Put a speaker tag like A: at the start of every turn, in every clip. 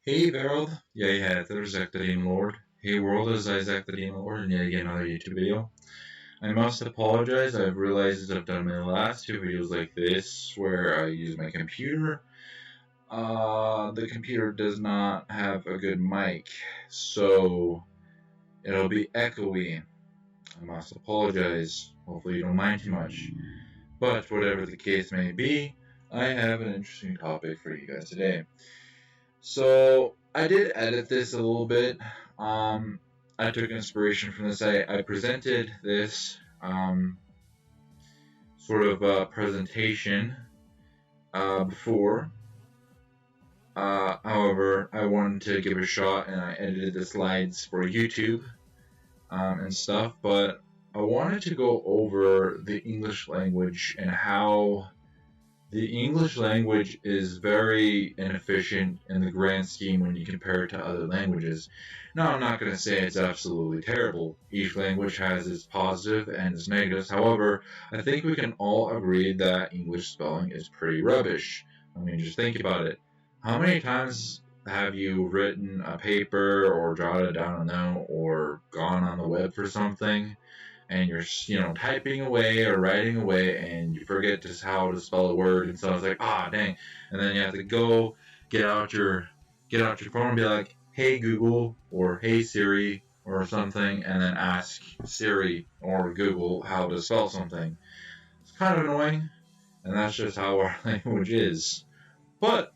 A: Hey Harold, jij het er, Zach the Demon Lord. Hey world, is Isaac the Demon Lord, and yet again another YouTube video. I must apologize, I've realized I've done my last two videos like this, where I use my computer. The computer does not have a good mic, so it'll be echoey. I must apologize, hopefully you don't mind too much. But whatever the case may be, I have an interesting topic for you guys today. So I did edit this a little bit. I took inspiration from this. I presented this sort of presentation before. However, I wanted to give it a shot, and I edited the slides for YouTube and stuff. But I wanted to go over the English language and how the English language is very inefficient in the grand scheme when you compare it to other languages. Now, I'm not going to say it's absolutely terrible. Each language has its positive and its negatives. However, I think we can all agree that English spelling is pretty rubbish. I mean, just think about it. How many times have you written a paper or jotted down a note or gone on the web for something, and you're typing away or writing away, and you forget just how to spell a word, and so it's like, dang, and then you have to go get out your phone and be like, hey Google or hey Siri or something, and then ask Siri or Google how to spell something. It's kind of annoying, and that's just how our language is. But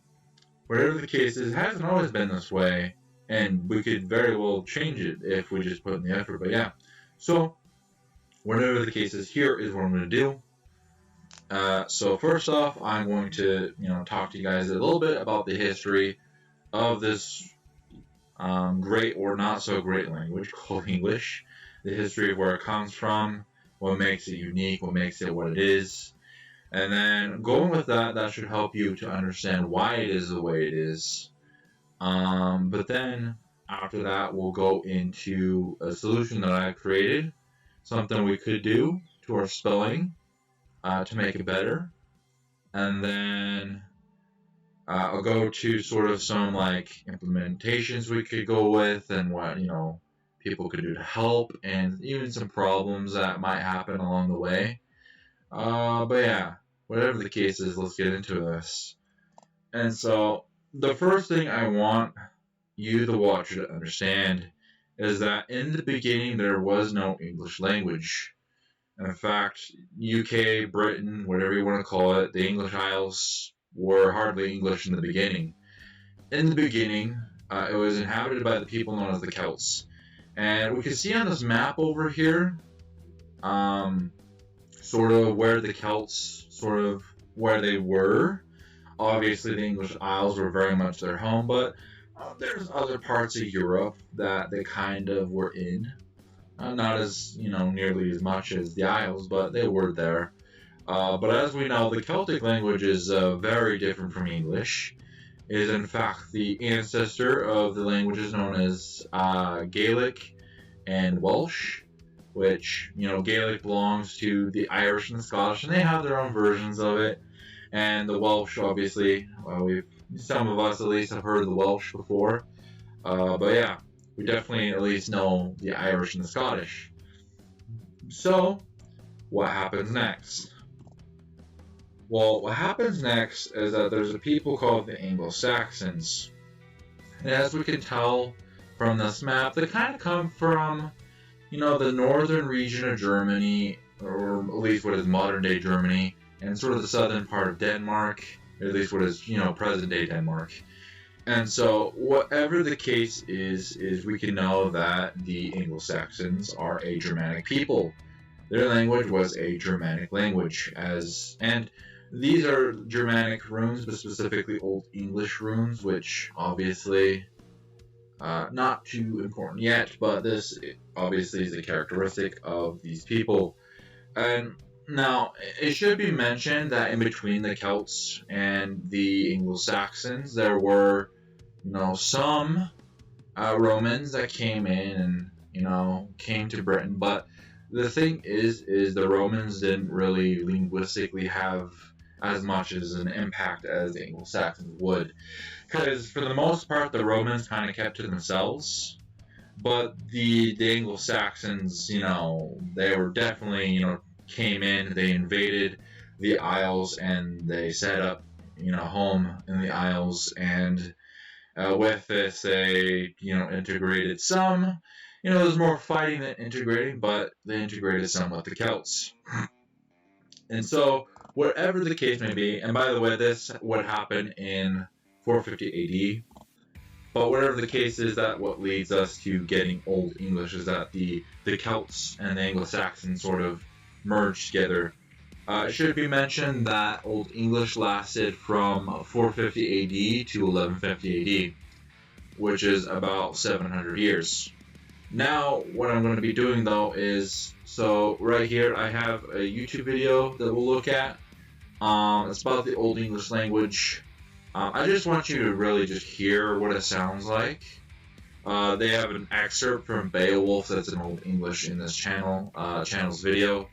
A: whatever the case is, it hasn't always been this way, and we could very well change it if we just put in the effort. But yeah, so whatever the case is, here is what I'm going to do. So first off, I'm going to talk to you guys a little bit about the history of this great or not so great language called English, the history of where it comes from, what makes it unique, what makes it what it is, and then going with that should help you to understand why it is the way it is. But then after that, we'll go into a solution that I created, something we could do to our spelling to make it better, and then I'll go to sort of some like implementations we could go with, and what people could do to help, and even some problems that might happen along the way. But yeah, whatever the case is, let's get into this. And so the first thing I want you, the watcher, to understand is that in the beginning there was no English language. In fact, UK, Britain, whatever you want to call it, the English Isles were hardly English in the beginning. In the beginning, it was inhabited by the people known as the Celts. And we can see on this map over here, sort of where the Celts, where they were. Obviously, the English Isles were very much their home, but there's other parts of Europe that they kind of were in. Not as, nearly as much as the Isles, but they were there. But as we know, the Celtic language is very different from English. It is in fact the ancestor of the languages known as Gaelic and Welsh, which, Gaelic belongs to the Irish and the Scottish, and they have their own versions of it. And the Welsh, obviously, some of us at least have heard of the Welsh before. But yeah, we definitely at least know the Irish and the Scottish. So, what happens next? Well, what happens next is that there's a people called the Anglo-Saxons. And as we can tell from this map, they kind of come from, the northern region of Germany, or at least what is modern-day Germany, and sort of the southern part of Denmark, or at least what is, present-day Denmark. And so, whatever the case is we can know that the Anglo-Saxons are a Germanic people. Their language was a Germanic language, and these are Germanic runes, but specifically Old English runes, which obviously not too important yet, but this obviously is a characteristic of these people. And now, it should be mentioned that in between the Celts and the Anglo-Saxons, there were, some Romans that came in and, came to Britain. But the thing is the Romans didn't really linguistically have as much as an impact as the Anglo-Saxons would. Because for the most part, the Romans kind of kept to themselves, but the Anglo-Saxons, they were definitely, came in, they invaded the Isles, and they set up, home in the Isles, and with this, they, integrated some. There's more fighting than integrating, but they integrated some with the Celts. And so, whatever the case may be, and by the way, this would happen in 450 AD. But whatever the case is, that what leads us to getting Old English is that the Celts and the Anglo-Saxons sort of merged together. It should be mentioned that Old English lasted from 450 AD to 1150 AD, which is about 700 years. Now, what I'm going to be doing though is, so right here I have a YouTube video that we'll look at. It's about the Old English language. I just want you to really just hear what it sounds like. They have an excerpt from Beowulf that's in Old English in this channel's video.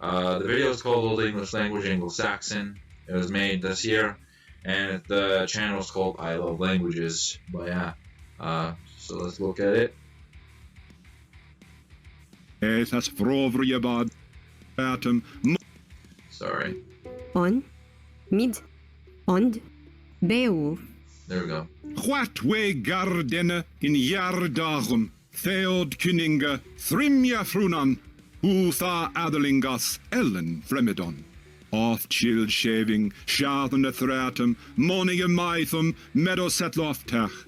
A: The video is called Old English Language Anglo-Saxon. It was made this year, and the channel is called ILoveLangauges. But yeah, so let's look at it. Sorry.
B: On, mid, ond, Beowulf.
A: There we go.
C: What way gardenne in jardagum, theod kuninga, thrimja frunan, utha adelingas ellen fremedon. Off chill shaving, shathen the thratum, monia maithum, meadow setloftach.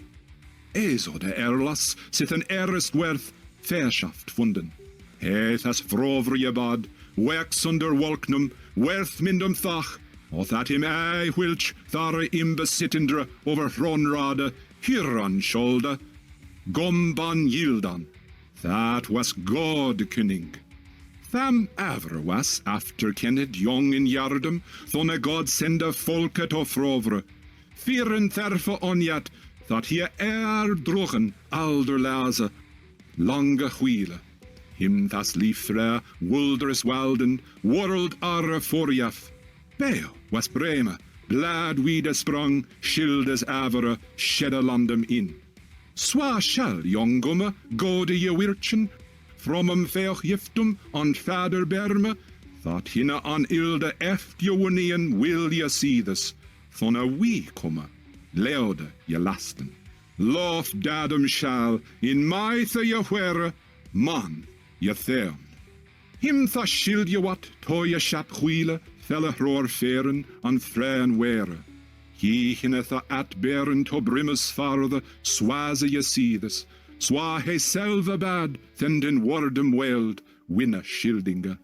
C: Ezo de erlas, sit an erestwerth, verschaft funden. Het as vrovrie bad, werks under wolknum, werth mindum thach, of that him whilch thare imbesittendra over Hronrade, Hiran shoulder, Gomban Yildan. That was God Kuning. Tham ever was after Kenneth young in Yardum, thonne God sende folket of Frovre. Vieren therfe onjat, that he drogen alder laze, lange wheele. Him thas liefre, wuldres walden, world arre forjaf. Beo was breme, blad wiede sprang, schildes avere, skedde landem in. Swa shall jongumme, gode je wirchen, fromem veoch jiftum, an vader berme, that hinne an ilde eft jowenien wil je sides, van a wie komme, leode je lasten. Lof dadem shall, in maithe je huere, man je theon. Him tha schild je wat, to je shap huile, felle roor feren an freien were. He hinnetha at beren to brimmes farde, swaze je sides, swa he selve bad, then den wordem weld, winne schildinge.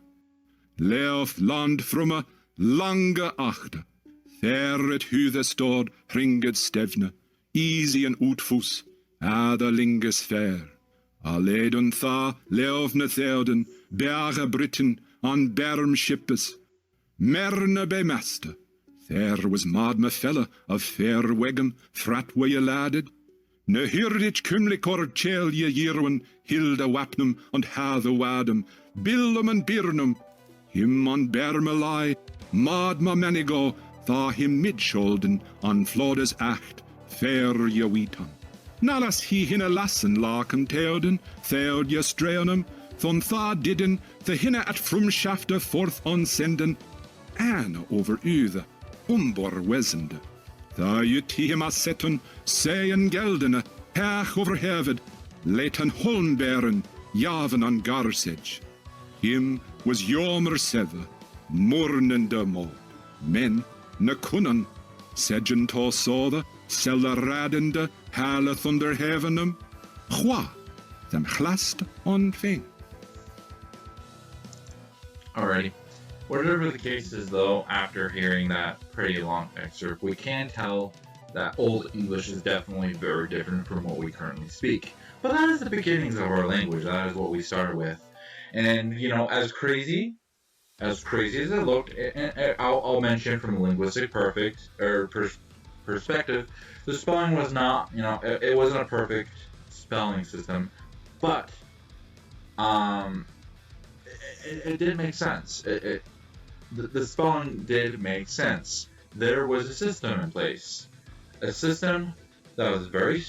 C: Leof land frumme, lange achte, ver het huthe stod, ringed stevne, easy en uitfus, aderlinges fair. Aleden tha, leofne theoden, berge Britten, an berm shippes, Merne bij meste. There was maad me felle of fair wegem, frat where je laded. Ne hirdich kumlikor chel je jirwen, hilde wapnum and hathe wadem, billum and birnum. Him on bermelai, maad ma menigo, tha him midscholden, an flodes acht, fair je wietan. Nalas he hinne lassen laken theoden, theod je streonum, thon tha didden, the hinne at frumschafte forth on senden, Anne over ude, wezende. Da jutihima setten, seien geldene, hech over heved, leten holmberen, javen an garsage. Him was jomer seve, mornende mod. Men, ne kunnen, sedgen to sode, selle radende, hale thunder heavenum, hwa, them glast on ving.
A: Alrighty. Whatever the case is, though, after hearing that pretty long excerpt, we can tell that Old English is definitely very different from what we currently speak. But that is the beginnings of our language. That is what we started with. And, as crazy as it looked, and I'll mention from a linguistic perspective, the spelling was not, it wasn't a perfect spelling system, but it did make sense. The spelling did make sense. There was a system in place. a system that was very,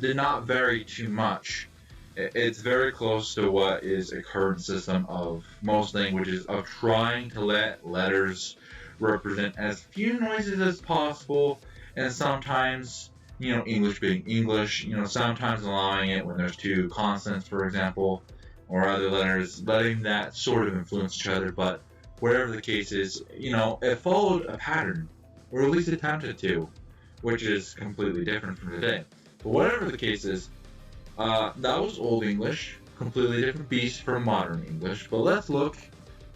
A: did not vary too much. It's very close to what is a current system of most languages of trying to let letters represent as few noises as possible, and sometimes, English being English, sometimes allowing it when there's two consonants, for example, or other letters, letting that sort of influence each other. But whatever the case is, it followed a pattern, or at least attempted to, which is completely different from today. But whatever the case is, that was Old English, completely different beast from modern English. But let's look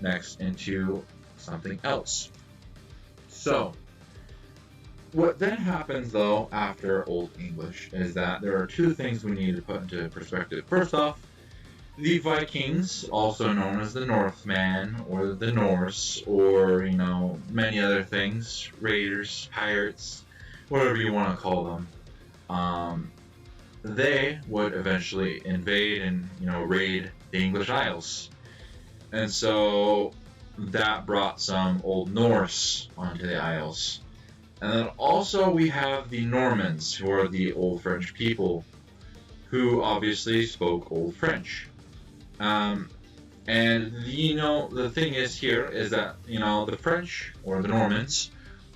A: next into something else. So, what then happens though after Old English is that there are two things we need to put into perspective. First off, the Vikings, also known as the Northmen or the Norse, or many other things, raiders, pirates, whatever you want to call them, they would eventually invade and raid the English Isles, and so that brought some Old Norse onto the Isles. And then also we have the Normans, who are the Old French people, who obviously spoke Old French. And the thing is here is that the French or the Normans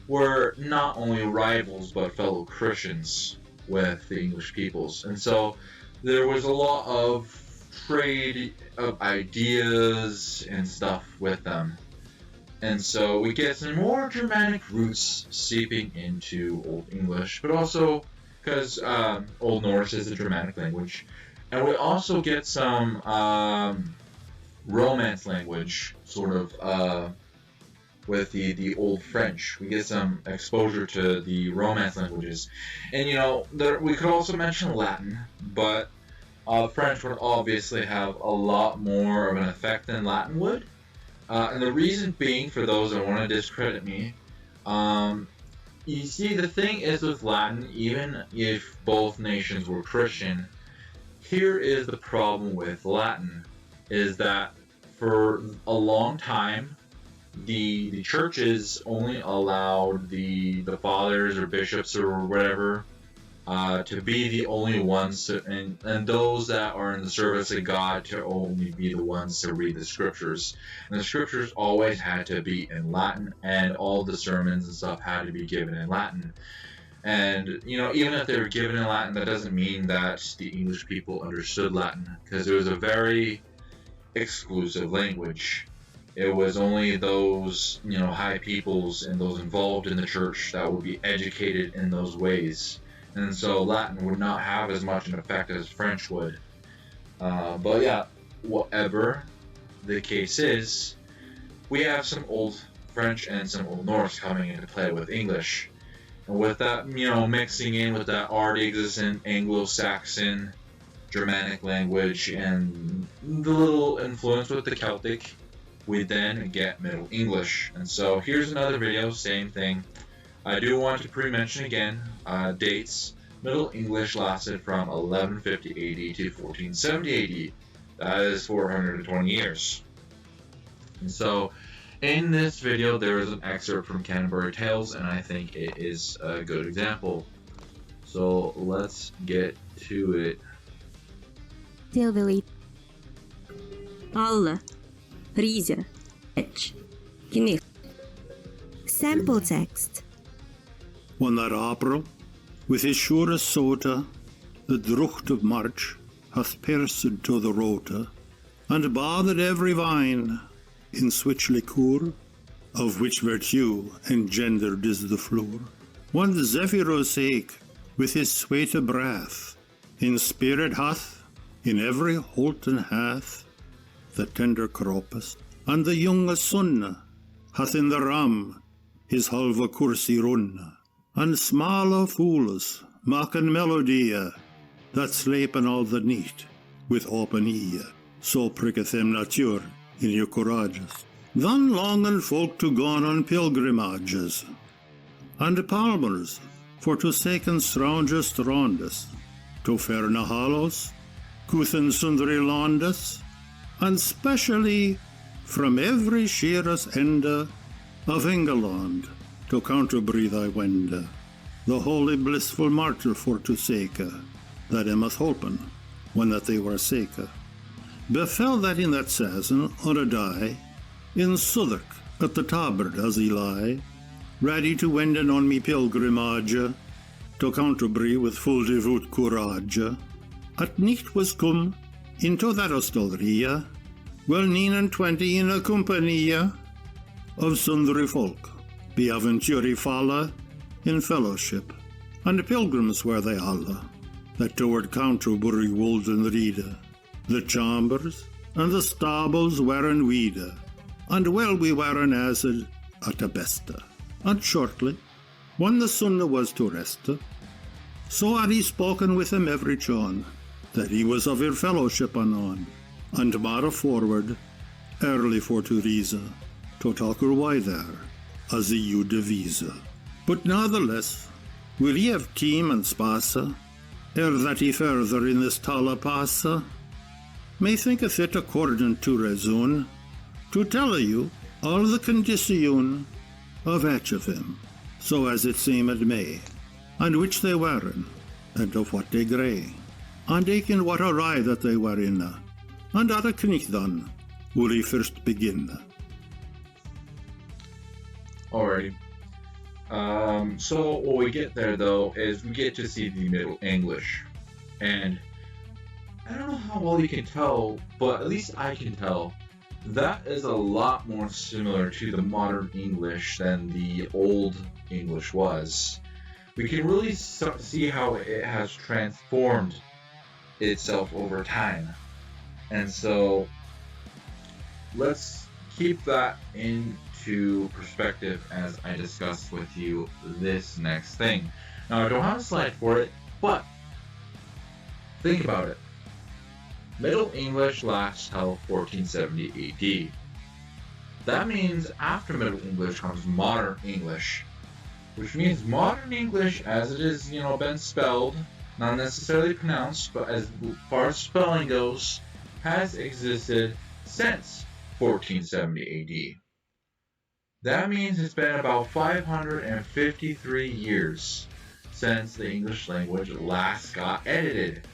A: were not only rivals but fellow Christians with the English peoples, and so there was a lot of trade of ideas and stuff with them. And so we get some more Germanic roots seeping into Old English, but also because Old Norse is a Germanic language. And we also get some Romance language, sort of, with the Old French. We get some exposure to the Romance languages. And, we could also mention Latin, but French would obviously have a lot more of an effect than Latin would. And the reason being, for those that want to discredit me, you see, the thing is with Latin, even if both nations were Christian, here is the problem with Latin, is that for a long time, the churches only allowed the fathers or bishops or whatever to be the only ones to, and those that are in the service of God to only be the ones to read the scriptures. And the scriptures always had to be in Latin, and all the sermons and stuff had to be given in Latin. And even if they were given in Latin, that doesn't mean that the English people understood Latin, because it was a very exclusive language. It was only those high peoples and those involved in the church that would be educated in those ways. And so Latin would not have as much an effect as French would. But yeah, whatever the case is, we have some Old French and some Old Norse coming into play with English. And with that, mixing in with that already existing Anglo-Saxon Germanic language and the little influence with the Celtic, we then get Middle English. And so here's another video, same thing. I do want to pre-mention again dates. Middle English lasted from 1150 AD to 1470 AD. That is 420 years. And so in this video, there is an excerpt from Canterbury Tales, and I think it is a good example. So let's get to it.
B: Tilveli. Alle. Riese. Etch. Knecht. Sample text.
D: When that April, with his surest sota, the drucht of March hath pierced to the rota, and bathed every vine in switch liqueur, of which virtue engendered is the floor. When the Zephyros ake, with his sweete breath, in spirit hath, in every holten hath, the tender cropus, and the younge sun hath in the ram his halve cursie run, and smalle fools maken melodie, that slepen all the night with open ear, so pricketh them nature in your courages. Then longen folk to gone on pilgrimages, and palmers for to seken strangest rondes, to ferne hallows, cuthen sundry landes, and specially from every sheerest ende of England to Canterbury thy wende. the holy blissful martyr for to sake, that Emma holpen, when that they were sake. Befell that in that season, on a day, in Southwark at the tabard as he lie, ready to wenden on me pilgrimage, to Canterbury with full devout courage, at nicht was come into that hostelria, well 29 in a compania of sundry folk, be aventuri falla in fellowship, and pilgrims were they alla, that toward Canterbury wold and reade. The chambers and the stables were in weede, and well we were in acid at the beste. And shortly, when the sun was to rest, so had he spoken with him every chon, that he was of your fellowship anon, and mara forward, early for to rease, to talk her why there, as he you devise. But natheless, will ye have team and spasa, ere that he further in this tala passa? Methinketh it accordant to reason, to tell you all the condition of each of them, so as it seemed may, and which they weren, and of what degree, and in what array that they were in, and at a knick then will he first begin.
A: Alrighty. So what we get there though is we get to see the Middle English, and I don't know how well you can tell, but at least I can tell that is a lot more similar to the modern English than the Old English was. We can really see how it has transformed itself over time, and so let's keep that into perspective as I discuss with you this next thing. Now I don't have a slide for it, but think about it. Middle English lasts till 1470 AD. That means after Middle English comes Modern English, which means Modern English as it is, been spelled, not necessarily pronounced, but as far as spelling goes, has existed since 1470 AD. That means it's been about 553 years since the English language last got edited.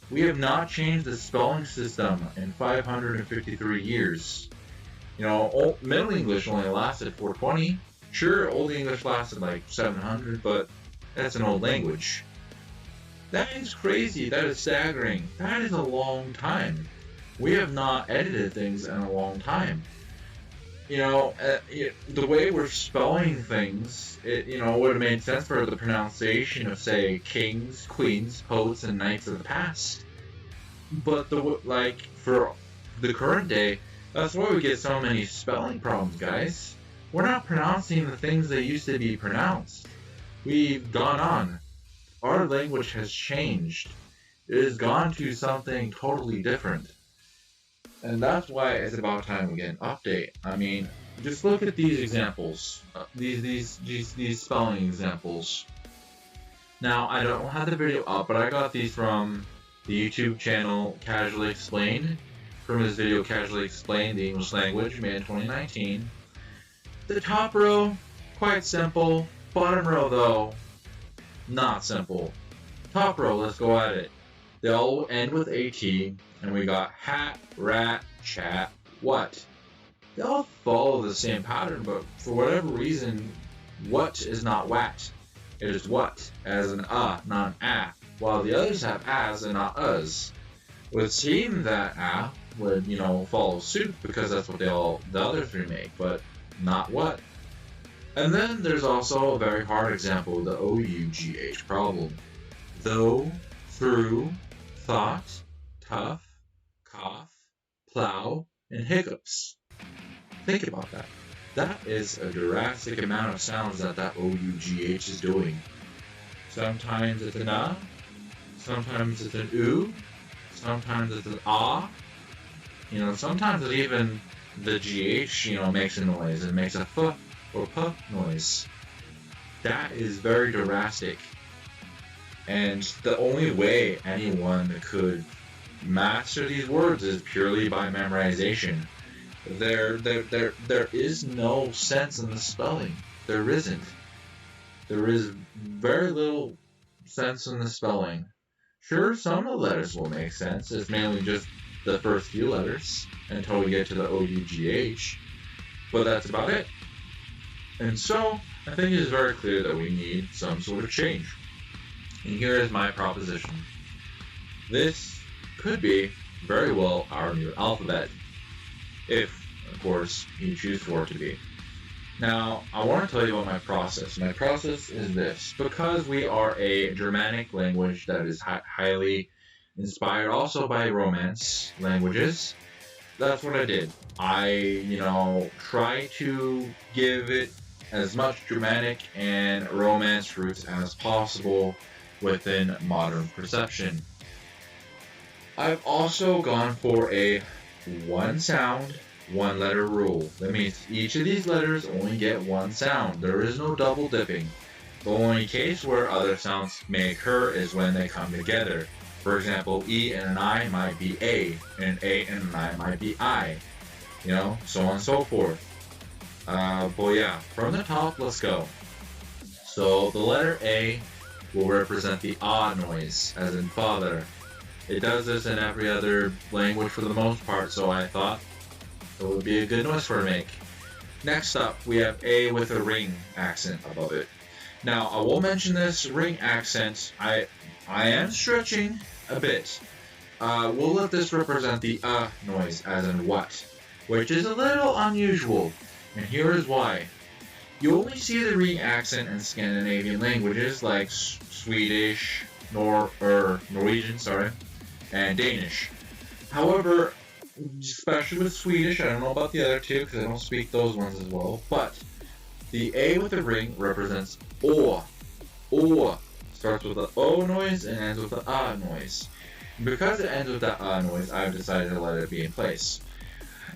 A: We have not changed the spelling system in 553 years. Middle English only lasted 420. Sure, Old English lasted like 700, but that's an old language. That is crazy. That is staggering. That is a long time. We have not edited things in a long time. The way we're spelling things, it would have made sense for the pronunciation of, say, kings, queens, poets, and knights of the past. But for the current day, that's why we get so many spelling problems, guys. We're not pronouncing the things that used to be pronounced. We've gone on. Our language has changed. It has gone to something totally different. And that's why it's about time we get an update. I mean, just look at these examples, these spelling examples. Now, I don't have the video up, but I got these from the YouTube channel Casually Explained, from his video Casually Explained the English Language, made in 2019. The top row, quite simple. Bottom row, though, not simple. Top row, let's go at it. They all end with AT, and we got hat, rat, chat, what. They all follow the same pattern, but for whatever reason, what is not wat. It is what, as an not an while the others have as and not us. It would seem that would, follow suit because that's what the other three make, but not what. And then there's also a very hard example, the OUGH problem. Though, through, thought, tough, cough, plow, and hiccups. Think about that. That is a drastic amount of sounds that OUGH is doing. Sometimes it's an sometimes it's an oo, sometimes it's an ah. Sometimes it's even the GH, makes a noise and makes a f or p noise. That is very drastic. And the only way anyone could master these words is purely by memorization. There is no sense in the spelling. There isn't. there is very little sense in the spelling. Sure, some of the letters will make sense. It's mainly just the first few letters until we get to the OUGH, but that's about it. And so, I think it is very clear that we need some sort of change. And here is my proposition. This could be very well our new alphabet, if, of course, you choose for it to be. Now, I want to tell you about my process. My process is this. Because we are a Germanic language that is highly inspired also by Romance languages, that's what I did. I, try to give it as much Germanic and Romance roots as possible within modern perception. I've also gone for a one sound, one letter rule. That means each of these letters only get one sound. There is no double dipping. The only case where other sounds may occur is when they come together. For example, E and an I might be A, and an A and an I might be I. So on and so forth. But yeah, from the top, let's go. So the letter A will represent the ah noise, as in father. It does this in every other language for the most part, so I thought it would be a good noise for a make. Next up, we have A with a ring accent above it. Now, I will mention this ring accent. I am stretching a bit. We'll let this represent the noise, as in what, which is a little unusual, and here is why. You only see the ring accent in Scandinavian languages like Swedish, Norwegian, and Danish. However, especially with Swedish, I don't know about the other two because I don't speak those ones as well, but the A with the ring represents O. O starts with the O noise and ends with the A noise. Because it ends with the A noise, I've decided to let it be in place.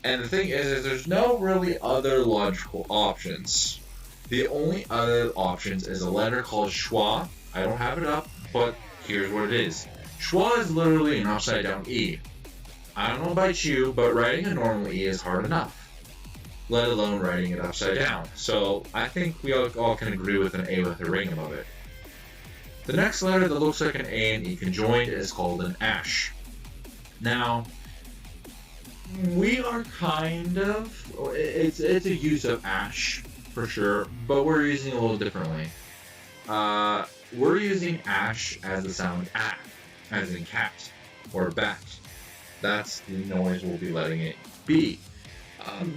A: And the thing is there's no really other logical options. The only other options is a letter called schwa. I don't have it up, but here's what it is. Schwa is literally an upside down E. I don't know about you, but writing a normal E is hard enough, let alone writing it upside down. So I think we all can agree with an A with a ring above it. The next letter that looks like an A and E conjoined is called an ash. Now, we are it's a use of ash for sure, but we're using it a little differently. We're using ash as the sound a, as in cat or bat. That's the noise we'll be letting it be.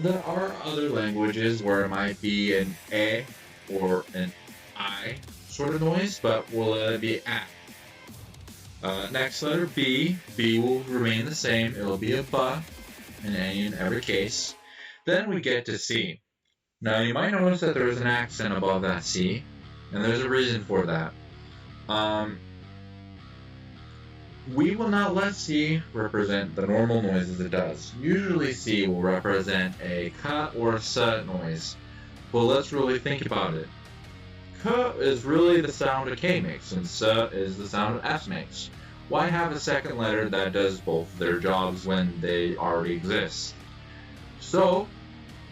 A: There are other languages where it might be an A or an I sort of noise, but we'll let it be a. Next letter B. B will remain the same. It'll be a B in every case. Then we get to C. Now you might notice that there is an accent above that C, and there's a reason for that. We will not let C represent the normal noises it does. Usually C will represent a K or a S noise, but let's really think about it. K is really the sound a K makes, and S is the sound an S makes. Why have a second letter that does both their jobs when they already exist? So,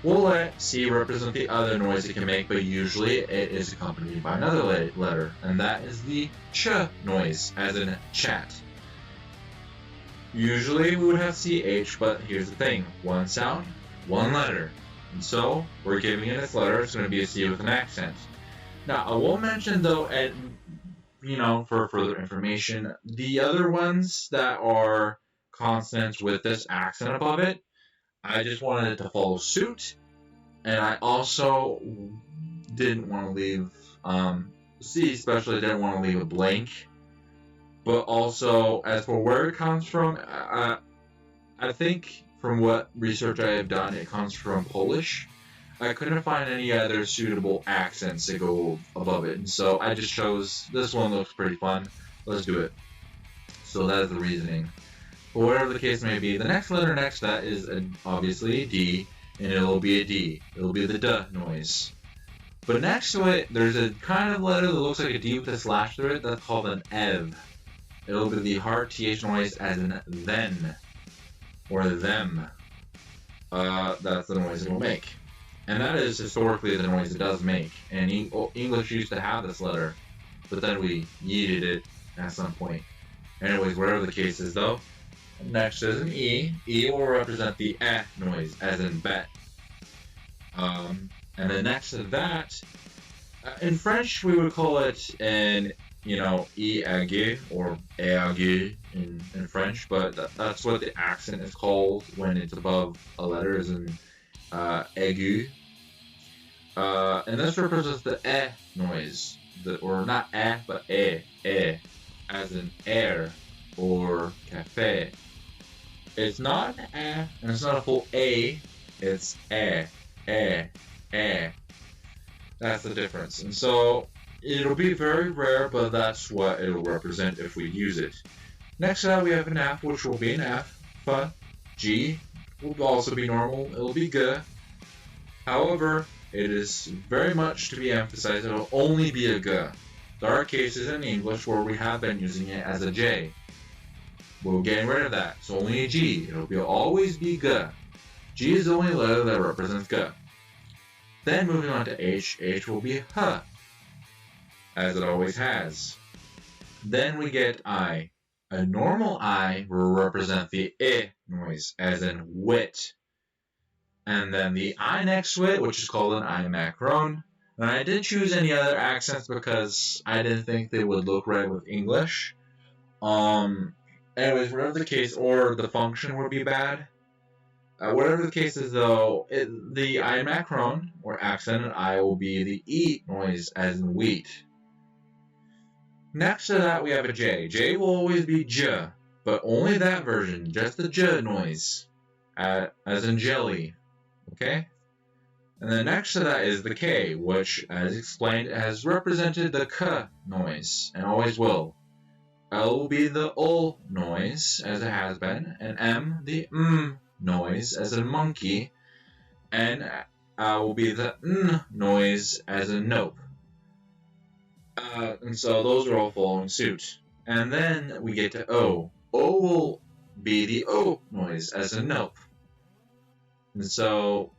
A: we'll let C represent the other noise it can make, but usually it is accompanied by another letter, and that is the ch noise, as in chat. Usually we would have CH, but here's the thing. One sound, one letter. And so, we're giving it its letter. It's going to be a C with an accent. Now, I will mention though, for further information, the other ones that are consonants with this accent above it, I just wanted it to follow suit. And I also didn't want to leave, C especially didn't want to leave a blank. But also, as for where it comes from, I think from what research I have done, it comes from Polish. I couldn't find any other suitable accents to go above it, and so I just chose this one. Looks pretty fun. Let's do it. So that is the reasoning. But whatever the case may be, the next letter next to that is obviously a D, and it'll be a D. It'll be the D noise. But next to it, there's a kind of letter that looks like a D with a slash through it. That's called an EV. It'll be the hard TH noise as in then, or them. That's the noise it will make. And that is historically the noise it does make. And English used to have this letter, but then we yeeted it at some point. Anyways, whatever the case is though. Next is an E. E will represent the eh noise, as in bet. And then next to that, in French we would call it an, E aigu or E aigu in French, but that's what the accent is called when it's above a letter, as in aigu. And this represents the eh noise, or not eh, but as in air or cafe. It's not an eh, and it's not a full A, it's eh. That's the difference. And so it'll be very rare, but that's what it'll represent if we use it. Next to that, we have an F, which will be an F. G will also be normal. It'll be G. However, it is very much to be emphasized, it'll only be a G. There are cases in English where we have been using it as a J. We're getting rid of that. It's only a G. It'll always be G. G is the only letter that represents G. Then moving on to H, H will be H, as it always has. Then we get I. A normal I will represent the I noise, as in wit. And then the I next to it, which is called an I macron. And I didn't choose any other accents because I didn't think they would look right with English. Anyways, whatever the case, or the function would be bad. Whatever the case is, though, the I macron, or accented I, will be the E noise, as in wheat. Next to that, we have a J. J will always be J, but only that version, just the J noise, as in jelly. Okay? And then next to that is the K, which, as explained, has represented the K noise, and always will. L will be the O noise, as it has been, and M, the noise, as in monkey, and will be the N noise, as in nope. And so those are all following suit. And then we get to O. O will be the O noise, as in nope. And so,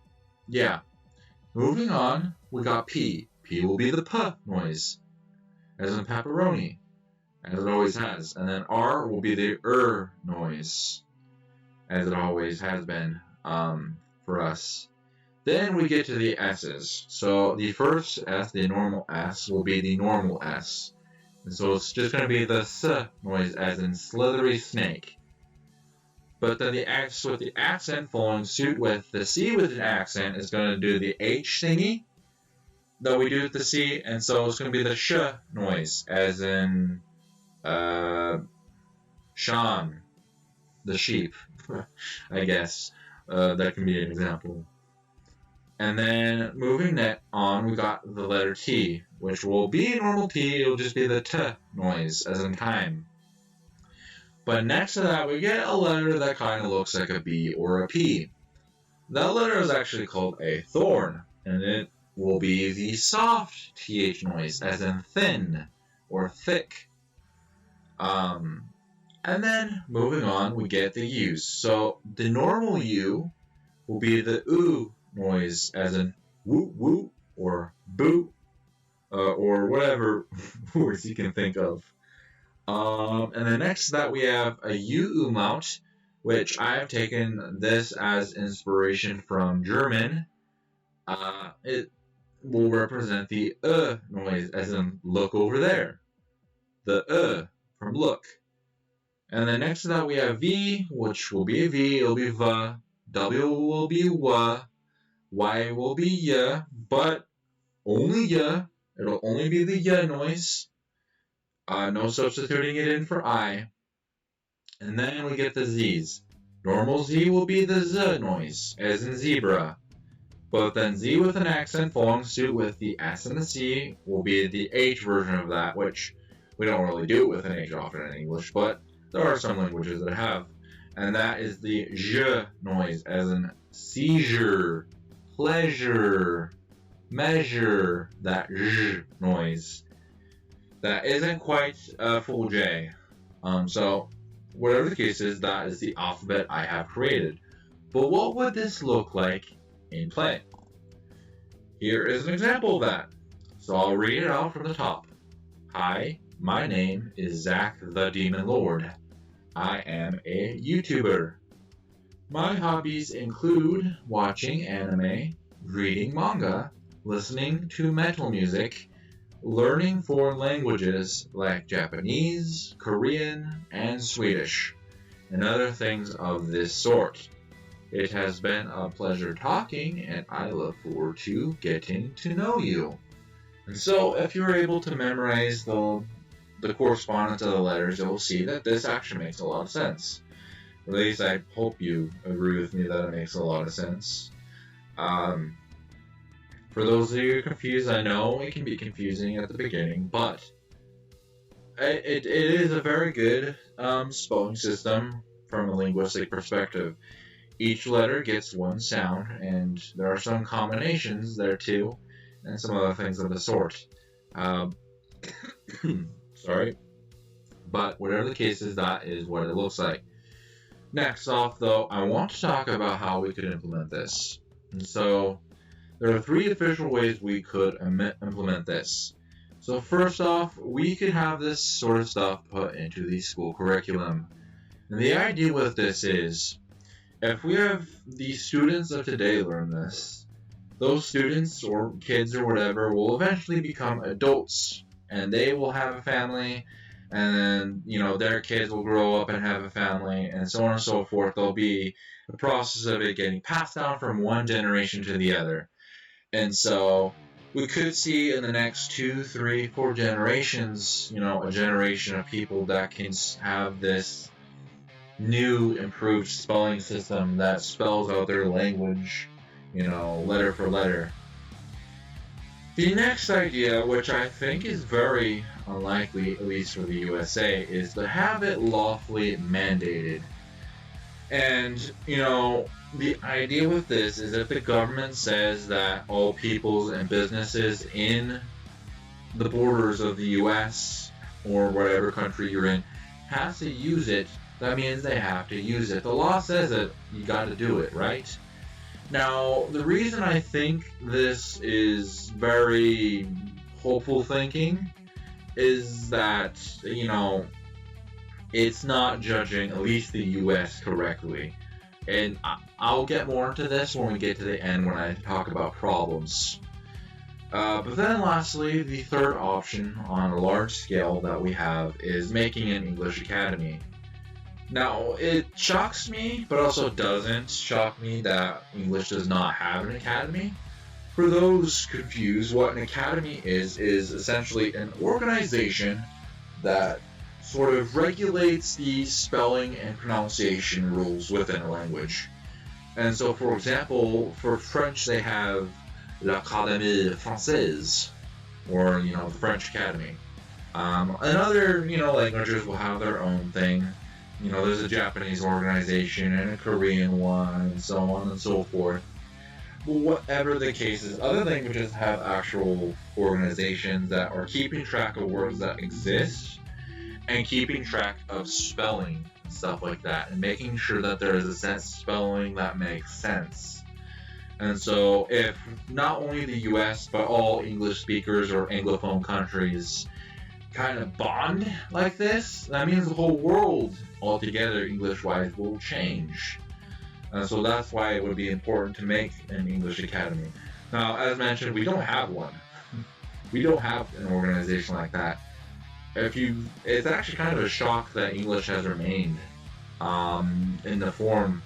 A: yeah. Moving on, we got P. P will be the P noise, as in pepperoni, as it always has. And then R will be the noise, as it always has been for us. Then we get to the S's. So the first S, the normal S, will be the normal S. And so it's just going to be the S noise, as in slithery snake. But then the X with the accent following suit with the C with an accent is going to do the H thingy that we do with the C. And so it's going to be the sh noise, as in Sean, the sheep, I guess. That can be an example. And then moving on, we got the letter T, which will be normal T. It'll just be the T noise, as in time. But next to that, we get a letter that kind of looks like a B or a P. That letter is actually called a thorn, and it will be the soft TH noise, as in thin or thick. And then moving on, we get the U's. So the normal U will be the oo noise, as in woo woo or boo, or whatever words you can think of. And then next to that, we have a U umlaut, which I have taken this as inspiration from German. It will represent the noise, as in look over there. The from look. And then next to that, we have V, which will be a V. It'll be V. W will be W. Y will be Y, but only Y. It'll only be the Y noise. No substituting it in for I. And then we get the Z's. Normal Z will be the Z noise, as in zebra. But then Z with an accent following suit with the S and the C will be the H version of that, which we don't really do with an H often in English, but there are some languages that have. And that is the J noise, as in seizure, pleasure, measure, that J noise. That isn't quite a full J. So, whatever the case is, that is the alphabet I have created. But what would this look like in play? Here is an example of that. So I'll read it out from the top. Hi, my name is Zach the Demon Lord. I am a YouTuber. My hobbies include watching anime, reading manga, listening to metal music, learning foreign languages like Japanese, Korean, and Swedish, and other things of this sort. It has been a pleasure talking, and I look forward to getting to know you. And so, if you're able to memorize the correspondence of the letters, you'll see that this actually makes a lot of sense. At least I hope you agree with me that it makes a lot of sense. For those of you who are confused, I know it can be confusing at the beginning, but it is a very good spelling system from a linguistic perspective. Each letter gets one sound, and there are some combinations there too, and some other things of the sort. Sorry. But whatever the case is, that is what it looks like. Next off, though, I want to talk about how we could implement this. And so, there are 3 official ways we could implement this. So first off, we could have this sort of stuff put into the school curriculum. And the idea with this is, if we have the students of today learn this, those students or kids or whatever will eventually become adults, and they will have a family, and then, their kids will grow up and have a family, and so on and so forth. There'll be a process of it getting passed down from one generation to the other. And so we could see in the next 2, 3, 4 generations, a generation of people that can have this new improved spelling system that spells out their language, letter for letter. The next idea, which I think is very unlikely, at least for the USA, is to have it lawfully mandated. And, the idea with this is if the government says that all peoples and businesses in the borders of the US or whatever country you're in has to use it, that means they have to use it. The law says it, you got to do it, right? Now, the reason I think this is very hopeful thinking is that, it's not judging at least the US correctly. And I'll get more into this when we get to the end when I talk about problems. But then lastly, the third option on a large scale that we have is making an English academy. Now, it shocks me, but also doesn't shock me that English does not have an academy. For those confused, what an academy is essentially an organization that sort of regulates the spelling and pronunciation rules within a language. And so, for example, for French, they have l'Académie Française, or, the French Academy. And other, languages will have their own thing. There's a Japanese organization and a Korean one, and so on and so forth. But whatever the case is, other languages have actual organizations that are keeping track of words that exist and keeping track of spelling and stuff like that, and making sure that there is a sense of spelling that makes sense. And so if not only the US, but all English speakers or Anglophone countries kind of bond like this, that means the whole world altogether, English-wise, will change. So that's why it would be important to make an English academy. Now, as mentioned, we don't have one. We don't have an organization like that. It's actually kind of a shock that English has remained in the form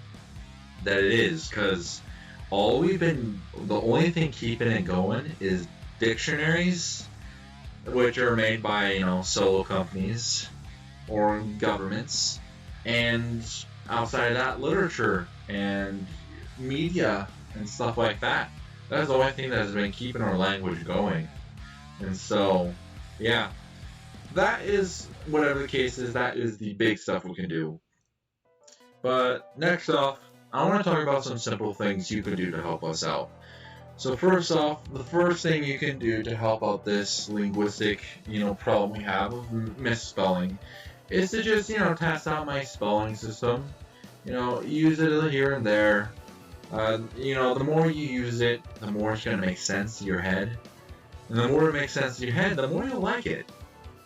A: that it is, because the only thing keeping it going is dictionaries, which are made by, solo companies or governments, and outside of that, literature and media and stuff like that. That's the only thing that has been keeping our language going. And so, yeah, that is, whatever the case is, that is the big stuff we can do. But next off, I want to talk about some simple things you can do to help us out. So first off, the first thing you can do to help out this linguistic, problem we have of misspelling is to just, test out my spelling system. Use it here and there. The more you use it, the more it's going to make sense to your head. And the more it makes sense to your head, the more you'll like it.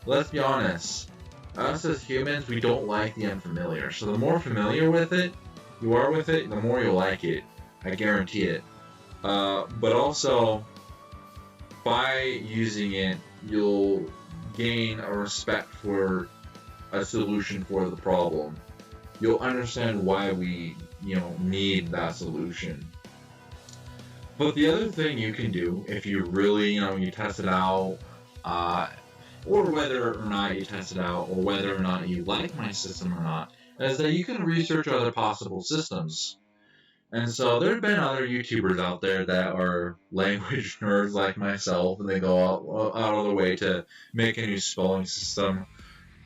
A: Let's be honest. Us as humans, we don't like the unfamiliar. So the more familiar with it you are with it, the more you'll like it. I guarantee it. But also, by using it, you'll gain a respect for a solution for the problem. You'll understand why we, need that solution. But the other thing you can do, if you really, you test it out, or whether or not you test it out, or whether or not you like my system or not, is that you can research other possible systems. And so there have been other YouTubers out there that are language nerds like myself, and they go out of the way to make a new spelling system.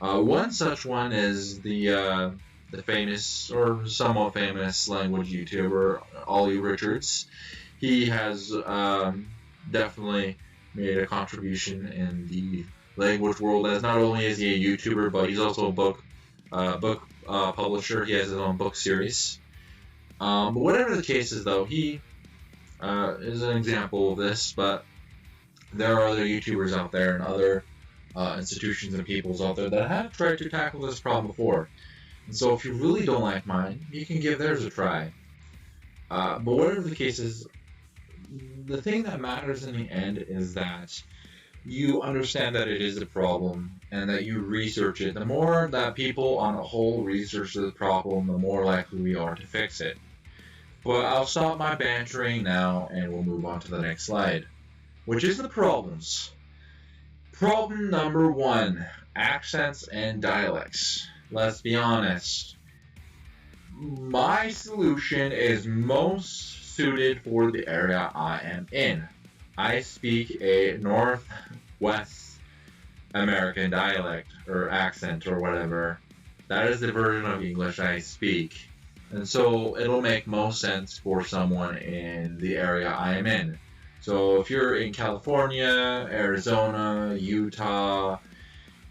A: One such one is the famous, or somewhat famous, language YouTuber, Ollie Richards. He has definitely made a contribution in the language world, as not only is he a YouTuber, but he's also a book publisher. He has his own book series. But whatever the case is, though, he is an example of this, but there are other YouTubers out there and other institutions and peoples out there that have tried to tackle this problem before. And so if you really don't like mine, you can give theirs a try. But whatever the case is, the thing that matters in the end is that you understand that it is a problem and that you research it. The more that people on a whole research the problem, the more likely we are to fix it. But I'll stop my bantering now and we'll move on to the next slide, which is the problems. Problem number 1, accents and dialects. Let's be honest. My solution is most suited for the area I am in. I speak a Northwest American dialect or accent or whatever. That is the version of English I speak. And so it'll make most sense for someone in the area I am in. So if you're in California, Arizona, Utah,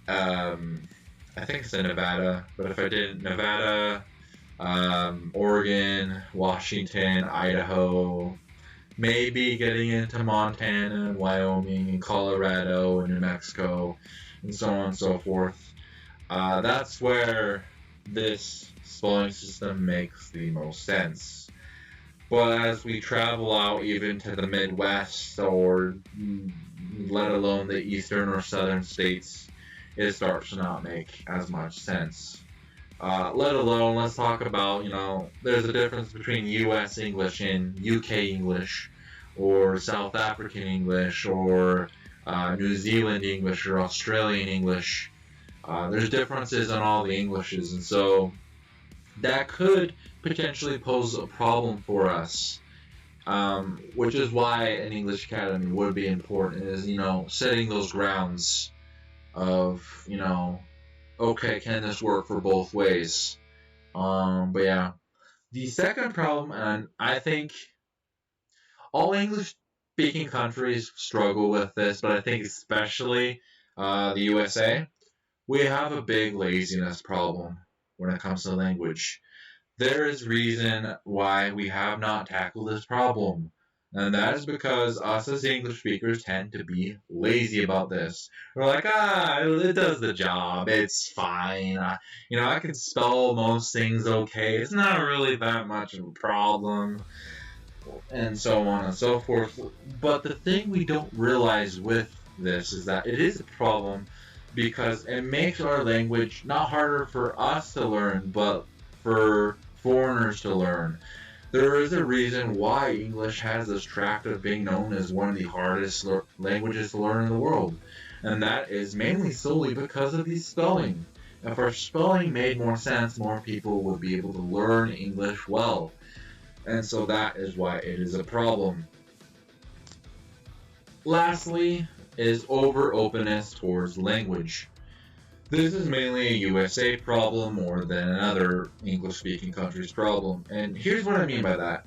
A: I think it's in Nevada, but if I did Nevada, Oregon, Washington, Idaho, maybe getting into Montana, Wyoming, and Colorado, and New Mexico, and so on and so forth. That's where this spelling system makes the most sense. But as we travel out even to the Midwest, or let alone the eastern or southern states, it starts to not make as much sense. Let alone, let's talk about, there's a difference between US English and UK English, or South African English, or New Zealand English, or Australian English. There's differences in all the Englishes, and so that could potentially pose a problem for us, which is why an English Academy would be important, is, setting those grounds of, okay, can this work for both ways? But yeah. The second problem, and I think all English-speaking countries struggle with this, but I think especially the USA, we have a big laziness problem when it comes to language. There is reason why we have not tackled this problem. And that is because us as English speakers tend to be lazy about this. We're like, it does the job. It's fine. I can spell most things okay. It's not really that much of a problem. And so on and so forth. But the thing we don't realize with this is that it is a problem because it makes our language not harder for us to learn, but for foreigners to learn. There is a reason why English has this track of being known as one of the hardest languages to learn in the world. And that is mainly solely because of the spelling. If our spelling made more sense, more people would be able to learn English well. And so that is why it is a problem. Lastly is over-openness towards language. This is mainly a USA problem more than another English-speaking country's problem. And here's what I mean by that.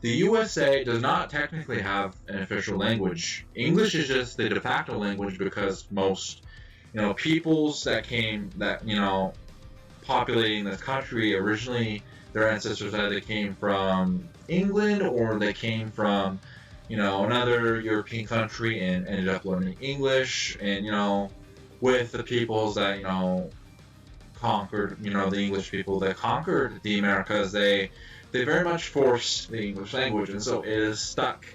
A: The USA does not technically have an official language. English is just the de facto language because most, peoples that populating this country, originally their ancestors either came from England or they came from, another European country and ended up learning English. And, with the peoples that, conquered, the English people that conquered the Americas, they very much forced the English language, and so it is stuck.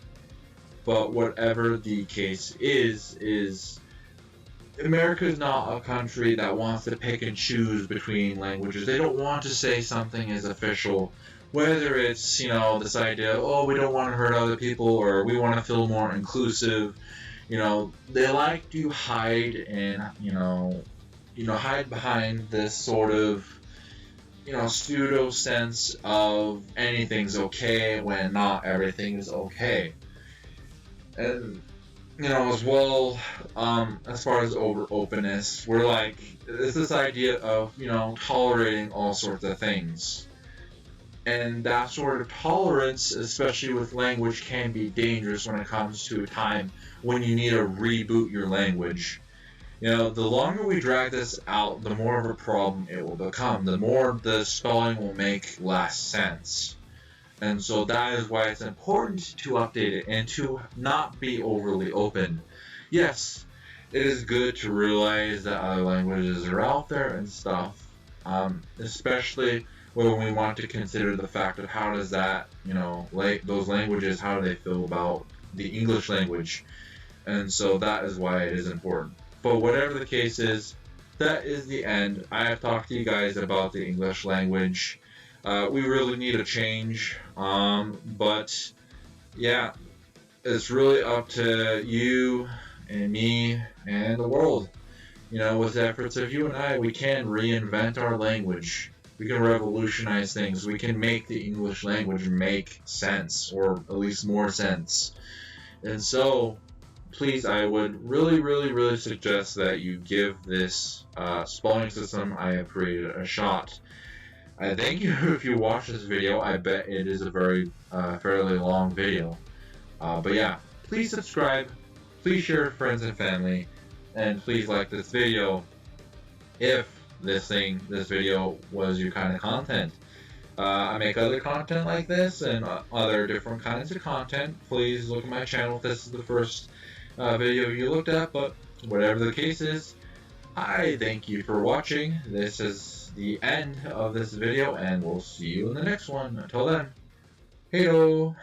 A: But whatever the case is America is not a country that wants to pick and choose between languages. They don't want to say something is official, whether it's, this idea of, oh, we don't want to hurt other people, or we want to feel more inclusive. They like to hide and, hide behind this sort of, pseudo sense of anything's okay when not everything is okay. And, as well, as far as openness, we're like, it's this idea of, tolerating all sorts of things. And that sort of tolerance, especially with language, can be dangerous when it comes to a time when you need to reboot your language. The longer we drag this out, the more of a problem it will become. The more the spelling will make less sense. And so that is why it's important to update it and to not be overly open. Yes, it is good to realize that other languages are out there and stuff, especially when we want to consider the fact of how does that, those languages, how do they feel about the English language. And so that is why it is important. But whatever the case is, that is the end. I have talked to you guys about the English language. We really need a change, but yeah, it's really up to you and me and the world. With the efforts of you and I, we can reinvent our language. We can revolutionize things. We can make the English language make sense, or at least more sense. And so, please, I would really, really, really suggest that you give this spelling system I have created a shot. I thank you if you watch this video. I bet it is a very fairly long video. But yeah, please subscribe, please share with friends and family, and please like this video if this video was your kind of content. I make other content like this and other different kinds of content. Please look at my channel if this is the first video you looked at, but whatever the case is, I thank you for watching. This is the end of this video, and we'll see you in the next one. Until then, hey-o!